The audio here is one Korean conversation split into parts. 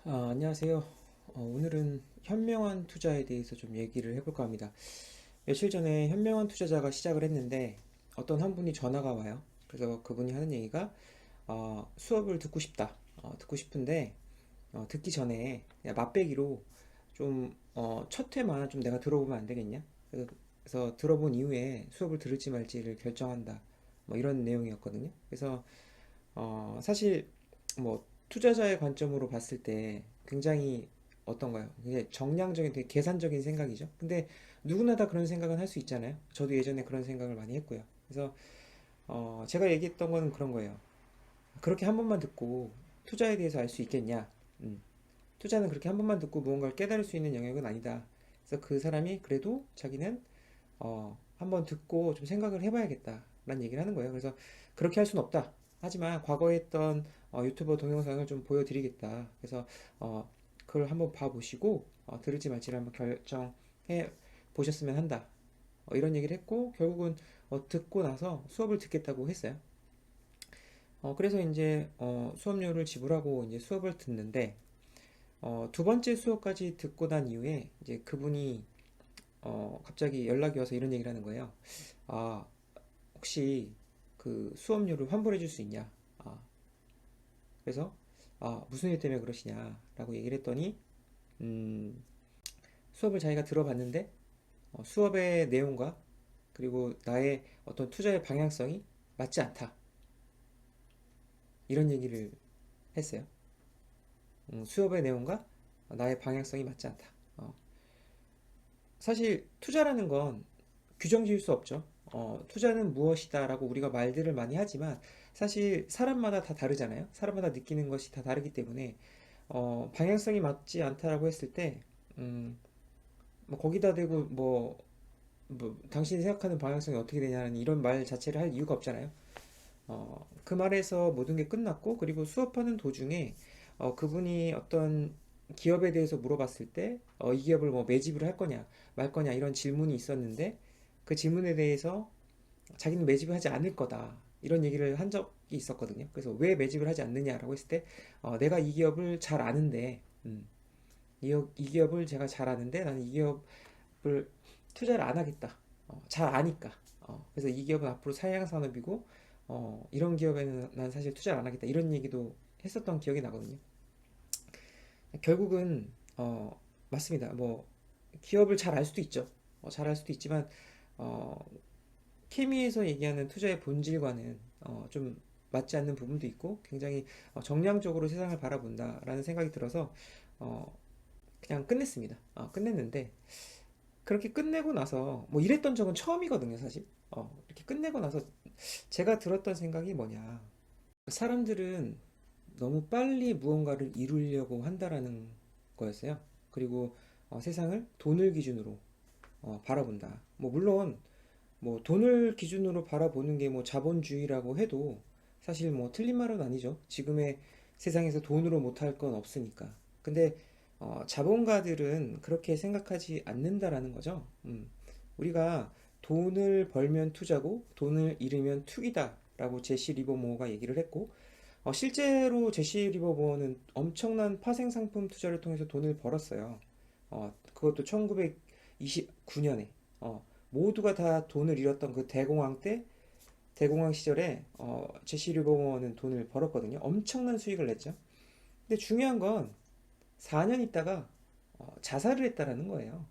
안녕하세요. 오늘은 현명한 투자에 대해서 좀 얘기를 해볼까 합니다. 며칠 전에 현명한 투자자가 시작을 했는데 어떤 한 분이 전화가 와요. 그래서 그분이 하는 얘기가 수업을 듣고 싶다. 듣고 싶은데 듣기 전에 그냥 맛배기로 좀 첫 회만 좀 내가 들어보면 안 되겠냐? 그래서 들어본 이후에 수업을 들을지 말지를 결정한다. 뭐 이런 내용이었거든요. 그래서 사실 뭐 투자자의 관점으로 봤을 때 굉장히 어떤가요? 굉장히 정량적인 되게 계산적인 생각이죠. 근데 누구나 다 그런 생각은 할 수 있잖아요. 저도 예전에 그런 생각을 많이 했고요. 그래서 제가 얘기했던 거는 그런 거예요. 그렇게 한 번만 듣고 투자에 대해서 알 수 있겠냐? 음, 투자는 그렇게 한 번만 듣고 무언가를 깨달을 수 있는 영역은 아니다. 그래서 그 사람이 그래도 자기는 한번 듣고 좀 생각을 해봐야겠다라는 얘기를 하는 거예요. 그래서 그렇게 할 수는 없다. 하지만 과거에 했던 유튜버 동영상을 좀 보여드리겠다. 그래서 그걸 한번 봐보시고 들을지 말지를 한번 결정해 보셨으면 한다. 이런 얘기를 했고 결국은 듣고 나서 수업을 듣겠다고 했어요. 그래서 이제 수업료를 지불하고 이제 수업을 듣는데 두 번째 수업까지 듣고 난 이후에 이제 그분이 갑자기 연락이 와서 이런 얘기를 하는 거예요. 아, 혹시 그 수업료를 환불해 줄 수 있냐? 그래서 무슨 일 때문에 그러시냐라고 얘기를 했더니 음, 수업을 자기가 들어봤는데 수업의 내용과 그리고 나의 어떤 투자의 방향성이 맞지 않다. 이런 얘기를 했어요. 수업의 내용과 나의 방향성이 맞지 않다. 사실 투자라는 건 규정 지을 수 없죠. 투자는 무엇이다라고 우리가 말들을 많이 하지만 사실 사람마다 다 다르잖아요. 사람마다 느끼는 것이 다 다르기 때문에 방향성이 맞지 않다라고 했을 때 음, 뭐 거기다 대고 뭐 당신이 생각하는 방향성이 어떻게 되냐는 이런 말 자체를 할 이유가 없잖아요. 그 말에서 모든 게 끝났고 그리고 수업하는 도중에 그분이 어떤 기업에 대해서 물어봤을 때 이 기업을 뭐 매집을 할 거냐 말 거냐 이런 질문이 있었는데 그 질문에 대해서 자기는 매집을 하지 않을 거다 이런 얘기를 한 적이 있었거든요. 그래서 왜 매집을 하지 않느냐라고 했을 때 내가 이 기업을 잘 아는데 이 기업을 제가 잘 아는데 나는 이 기업을 투자를 안 하겠다. 잘 아니까. 그래서 이 기업은 앞으로 사양 산업이고 이런 기업에는 난 사실 투자를 안 하겠다. 이런 얘기도 했었던 기억이 나거든요. 결국은 맞습니다. 뭐 기업을 잘 알 수도 있죠. 잘 알 수도 있지만 어, 케미에서 얘기하는 투자의 본질과는 좀 맞지 않는 부분도 있고 굉장히 정량적으로 세상을 바라본다라는 생각이 들어서 어, 그냥 끝냈습니다. 끝냈는데 그렇게 끝내고 나서 뭐 이랬던 적은 처음이거든요, 사실. 이렇게 끝내고 나서 제가 들었던 생각이 뭐냐. 사람들은 너무 빨리 무언가를 이루려고 한다라는 거였어요. 그리고 세상을 돈을 기준으로 바라본다. 뭐 물론 뭐 돈을 기준으로 바라보는 게 뭐 자본주의라고 해도 사실 뭐 틀린 말은 아니죠. 지금의 세상에서 돈으로 못할 건 없으니까. 근데 자본가들은 그렇게 생각하지 않는다라는 거죠. 우리가 돈을 벌면 투자고 돈을 잃으면 투기다라고 제시 리버모어가 얘기를 했고 실제로 제시 리버모어는 엄청난 파생 상품 투자를 통해서 돈을 벌었어요. 그것도 1929년에 모두가 다 돈을 잃었던 그 대공황 때 대공황 시절에 제시 리버모어는 돈을 벌었거든요. 엄청난 수익을 냈죠. 근데 중요한 건 4년 있다가 자살을 했다라는 거예요.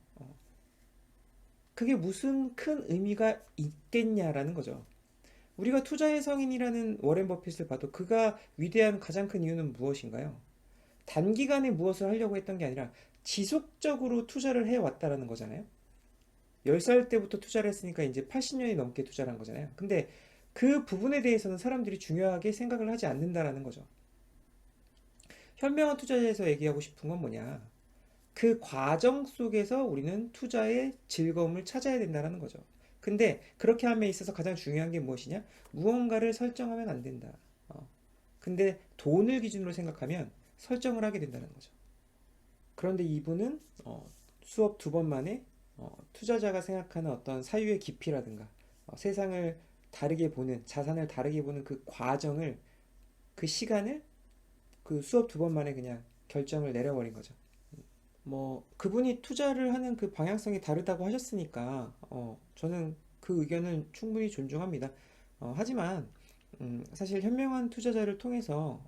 그게 무슨 큰 의미가 있겠냐라는 거죠. 우리가 투자의 성인이라는 워렌 버핏을 봐도 그가 위대한 가장 큰 이유는 무엇인가요? 단기간에 무엇을 하려고 했던 게 아니라 지속적으로 투자를 해왔다라는 거잖아요. 10살 때부터 투자를 했으니까 이제 80년이 넘게 투자를 한 거잖아요. 근데 그 부분에 대해서는 사람들이 중요하게 생각을 하지 않는다라는 거죠. 현명한 투자에서 얘기하고 싶은 건 뭐냐? 그 과정 속에서 우리는 투자의 즐거움을 찾아야 된다는 거죠. 근데 그렇게 함에 있어서 가장 중요한 게 무엇이냐? 무언가를 설정하면 안 된다. 근데 돈을 기준으로 생각하면 설정을 하게 된다는 거죠. 그런데 이분은 수업 두 번 만에 투자자가 생각하는 어떤 사유의 깊이라든가 세상을 다르게 보는 자산을 다르게 보는 그 과정을 그 시간을 그 수업 두 번 만에 그냥 결정을 내려버린 거죠. 뭐 그분이 투자를 하는 그 방향성이 다르다고 하셨으니까 저는 그 의견은 충분히 존중합니다. 하지만 사실 현명한 투자자를 통해서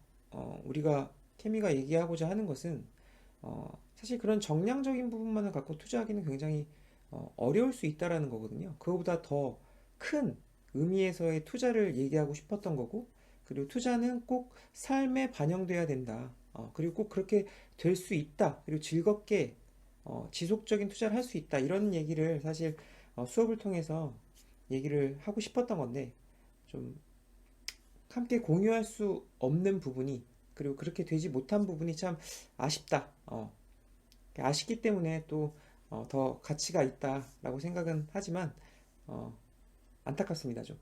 우리가 케미가 얘기하고자 하는 것은 사실 그런 정량적인 부분만을 갖고 투자하기는 굉장히 어려울 수 있다라는 거거든요. 그거보다 더 큰 의미에서의 투자를 얘기하고 싶었던 거고, 그리고 투자는 꼭 삶에 반영돼야 된다. 그리고 꼭 그렇게 될 수 있다. 그리고 즐겁게 지속적인 투자를 할 수 있다. 이런 얘기를 사실 수업을 통해서 얘기를 하고 싶었던 건데, 좀 함께 공유할 수 없는 부분이, 그리고 그렇게 되지 못한 부분이 참 아쉽다. 아쉽기 때문에 또 더 가치가 있다라고 생각은 하지만 어, 안타깝습니다 좀.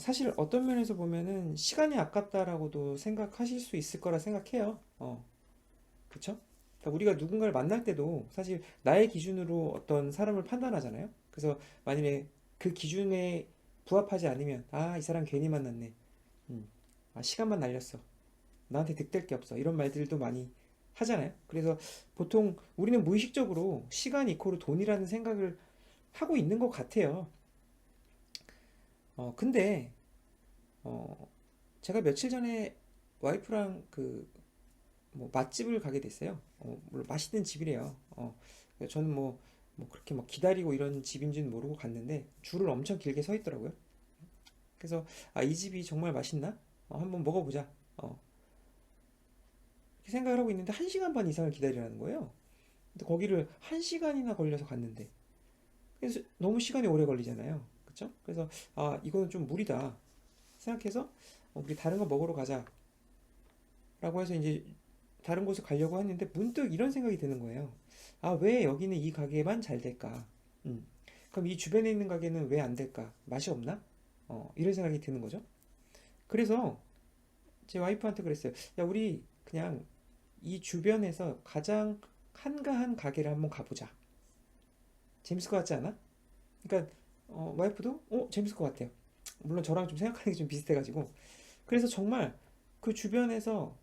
사실 어떤 면에서 보면은 시간이 아깝다라고도 생각하실 수 있을 거라 생각해요. 그쵸? 그러니까 우리가 누군가를 만날 때도 사실 나의 기준으로 어떤 사람을 판단하잖아요. 그래서 만약에 그 기준에 부합하지 않으면 이 사람 괜히 만났네. 음, 시간만 날렸어. 나한테 득될 게 없어. 이런 말들도 많이 하잖아요. 그래서 보통 우리는 무의식적으로 시간 이코르 돈이라는 생각을 하고 있는 것 같아요. 근데 어, 제가 며칠 전에 와이프랑 그 뭐 맛집을 가게 됐어요. 물론 맛있는 집이래요. 저는 뭐 그렇게 막 기다리고 이런 집인지는 모르고 갔는데 줄을 엄청 길게 서 있더라고요. 그래서 이 집이 정말 맛있나? 한번 먹어보자. 이렇게 생각을 하고 있는데 1시간 반 이상을 기다리라는 거예요. 근데 거기를 1시간이나 걸려서 갔는데 그래서 너무 시간이 오래 걸리잖아요. 그쵸? 그래서 이거는 좀 무리다 생각해서 우리 다른 거 먹으러 가자라고 해서 이제 다른 곳에 가려고 했는데 문득 이런 생각이 드는 거예요. 왜 여기는 이 가게만 잘 될까? 음. 그럼 이 주변에 있는 가게는 왜 안 될까? 맛이 없나? 이런 생각이 드는 거죠. 그래서 제 와이프한테 그랬어요. 야, 우리 그냥 이 주변에서 가장 한가한 가게를 한번 가보자. 재밌을 것 같지 않아? 그러니까 와이프도 재밌을 것 같아요. 물론 저랑 좀 생각하는 게 좀 비슷해가지고 그래서 정말 그 주변에서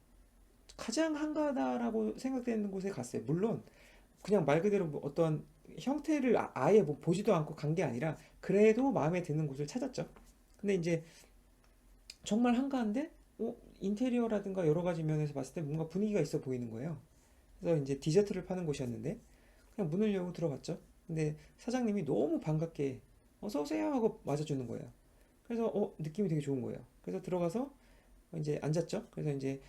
가장 한가하다라고 생각되는 곳에 갔어요. 물론 그냥 말 그대로 뭐 어떤 형태를 아예 뭐 보지도 않고 간 게 아니라 그래도 마음에 드는 곳을 찾았죠. 근데 이제 정말 한가한데 인테리어라든가 여러 가지 면에서 봤을 때 뭔가 분위기가 있어 보이는 거예요. 그래서 이제 디저트를 파는 곳이었는데 그냥 문을 열고 들어갔죠. 근데 사장님이 너무 반갑게 어서 오세요 하고 맞아주는 거예요. 그래서 느낌이 되게 좋은 거예요. 그래서 들어가서 이제 앉았죠. 그래서 이제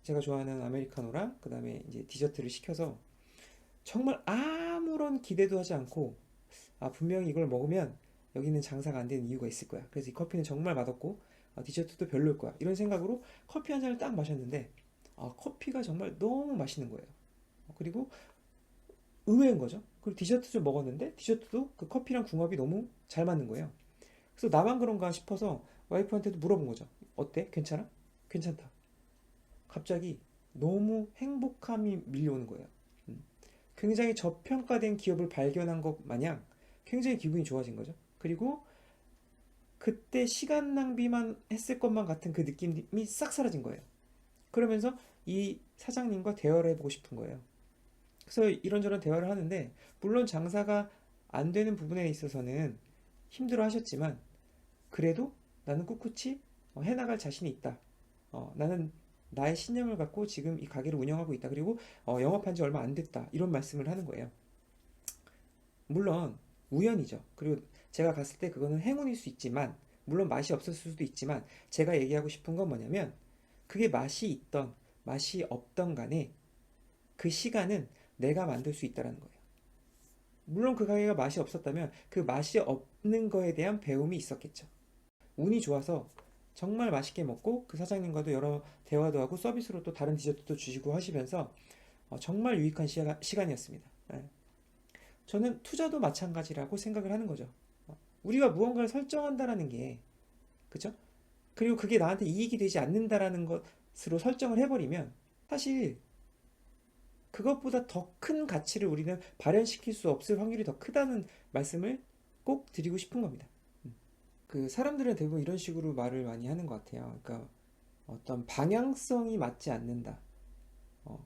제가 좋아하는 아메리카노랑 그다음에 이제 디저트를 시켜서 정말 아무런 기대도 하지 않고 분명히 이걸 먹으면 여기는 장사가 안 되는 이유가 있을 거야. 그래서 이 커피는 정말 맛없고 디저트도 별로일 거야. 이런 생각으로 커피 한 잔을 딱 마셨는데 커피가 정말 너무 맛있는 거예요. 그리고 의외인 거죠. 그리고 디저트 좀 먹었는데 디저트도 그 커피랑 궁합이 너무 잘 맞는 거예요. 그래서 나만 그런가 싶어서 와이프한테도 물어본 거죠. 어때? 괜찮아? 괜찮다. 갑자기 너무 행복함이 밀려오는 거예요. 음. 굉장히 저평가된 기업을 발견한 것 마냥 굉장히 기분이 좋아진 거죠. 그리고 그때 시간 낭비만 했을 것만 같은 그 느낌이 싹 사라진 거예요. 그러면서 이 사장님과 대화를 해보고 싶은 거예요. 그래서 이런저런 대화를 하는데 물론 장사가 안 되는 부분에 있어서는 힘들어 하셨지만 그래도 나는 꿋꿋이 해나갈 자신이 있다. 나는 나의 신념을 갖고 지금 이 가게를 운영하고 있다. 그리고 영업한 지 얼마 안 됐다. 이런 말씀을 하는 거예요. 물론 우연이죠. 그리고 제가 갔을 때 그거는 행운일 수 있지만 물론 맛이 없었을 수도 있지만 제가 얘기하고 싶은 건 뭐냐면 그게 맛이 있던 맛이 없던 간에 그 시간은 내가 만들 수 있다는 거예요. 물론 그 가게가 맛이 없었다면 그 맛이 없는 거에 대한 배움이 있었겠죠. 운이 좋아서 정말 맛있게 먹고 그 사장님과도 여러 대화도 하고 서비스로 또 다른 디저트도 주시고 하시면서 정말 유익한 시간이었습니다. 네. 저는 투자도 마찬가지라고 생각을 하는 거죠. 우리가 무언가를 설정한다라는 게, 그죠? 그리고 그게 나한테 이익이 되지 않는다라는 것으로 설정을 해버리면 사실 그것보다 더 큰 가치를 우리는 발현시킬 수 없을 확률이 더 크다는 말씀을 꼭 드리고 싶은 겁니다. 그 사람들은 대부분 이런 식으로 말을 많이 하는 것 같아요. 그러니까 어떤 방향성이 맞지 않는다.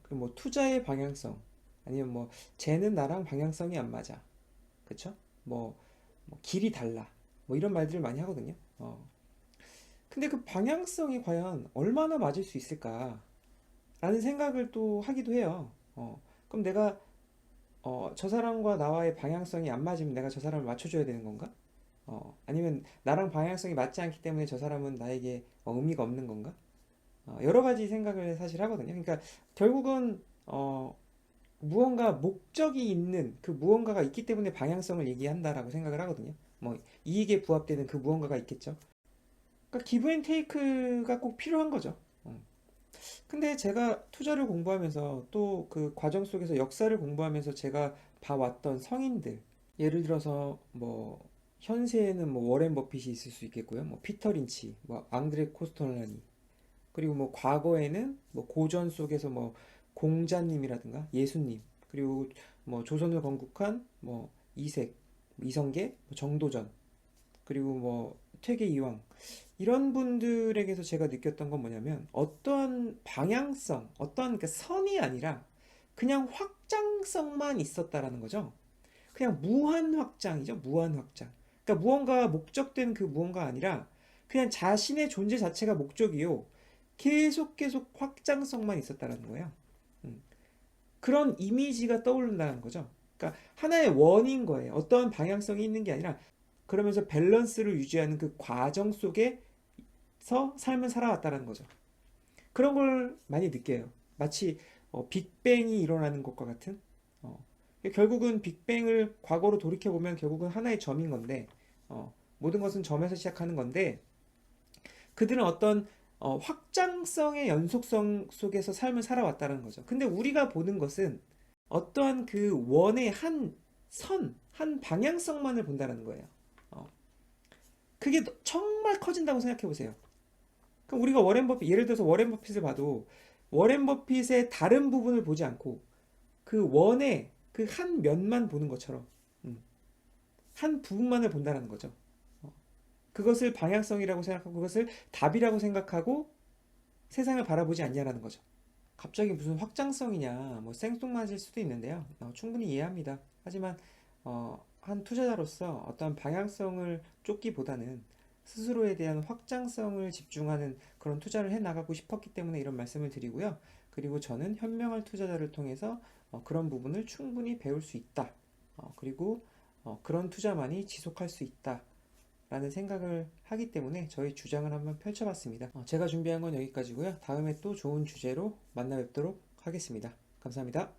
그리고 뭐 투자의 방향성, 아니면 뭐 쟤는 나랑 방향성이 안 맞아. 그쵸? 뭐, 뭐 길이 달라. 뭐 이런 말들을 많이 하거든요. 근데 그 방향성이 과연 얼마나 맞을 수 있을까? 라는 생각을 또 하기도 해요. 그럼 내가 저 사람과 나와의 방향성이 안 맞으면 내가 저 사람을 맞춰줘야 되는 건가? 아니면 나랑 방향성이 맞지 않기 때문에 저 사람은 나에게 의미가 없는 건가? 여러 가지 생각을 사실 하거든요. 그러니까 결국은 무언가 목적이 있는 그 무언가가 있기 때문에 방향성을 얘기한다라고 생각을 하거든요. 뭐 이익에 부합되는 그 무언가가 있겠죠. 그러니까 기브 앤 테이크가 꼭 필요한 거죠. 근데 제가 투자를 공부하면서 또 그 과정 속에서 역사를 공부하면서 제가 봐왔던 성인들, 예를 들어서 뭐 현세에는 뭐 워렌 버핏이 있을 수 있겠고요. 뭐 피터 린치, 뭐 앙드레 코스톨라니, 그리고 뭐 과거에는 뭐 고전 속에서 뭐 공자님이라든가 예수님, 그리고 뭐 조선을 건국한 뭐 이색, 이성계, 뭐 정도전, 그리고 뭐 퇴계 이황, 이런 분들에게서 제가 느꼈던 건 뭐냐면 어떠한 방향성, 어떠한 그 선이 아니라 그냥 확장성만 있었다라는 거죠. 그냥 무한 확장이죠. 무한 확장. 그러니까 무언가 목적된 그 무언가 아니라 그냥 자신의 존재 자체가 목적이요. 계속 확장성만 있었다라는 거예요. 음. 그런 이미지가 떠오른다는 거죠. 그러니까 하나의 원인 거예요. 어떠한 방향성이 있는 게 아니라 그러면서 밸런스를 유지하는 그 과정 속에서 삶을 살아왔다는 거죠. 그런 걸 많이 느껴요. 마치 빅뱅이 일어나는 것과 같은. 어, 결국은 빅뱅을 과거로 돌이켜 보면 결국은 하나의 점인 건데 모든 것은 점에서 시작하는 건데 그들은 어떤 확장성의 연속성 속에서 삶을 살아왔다는 거죠. 근데 우리가 보는 것은 어떠한 그 원의 한 선, 한 방향성만을 본다는 거예요. 어, 그게 정말 커진다고 생각해 보세요. 그럼 우리가 워렌 버핏, 예를 들어서 워렌 버핏을 봐도 워렌 버핏의 다른 부분을 보지 않고 그 원의 그 한 면만 보는 것처럼 음, 한 부분만을 본다는 거죠. 그것을 방향성이라고 생각하고 그것을 답이라고 생각하고 세상을 바라보지 않냐라는 거죠. 갑자기 무슨 확장성이냐, 뭐 생뚱맞을 수도 있는데요. 충분히 이해합니다. 하지만 한 투자자로서 어떤 방향성을 쫓기보다는 스스로에 대한 확장성을 집중하는 그런 투자를 해 나가고 싶었기 때문에 이런 말씀을 드리고요. 그리고 저는 현명한 투자자를 통해서 그런 부분을 충분히 배울 수 있다. 그리고 그런 투자만이 지속할 수 있다. 라는 생각을 하기 때문에 저희 주장을 한번 펼쳐봤습니다. 제가 준비한 건 여기까지고요. 다음에 또 좋은 주제로 만나 뵙도록 하겠습니다. 감사합니다.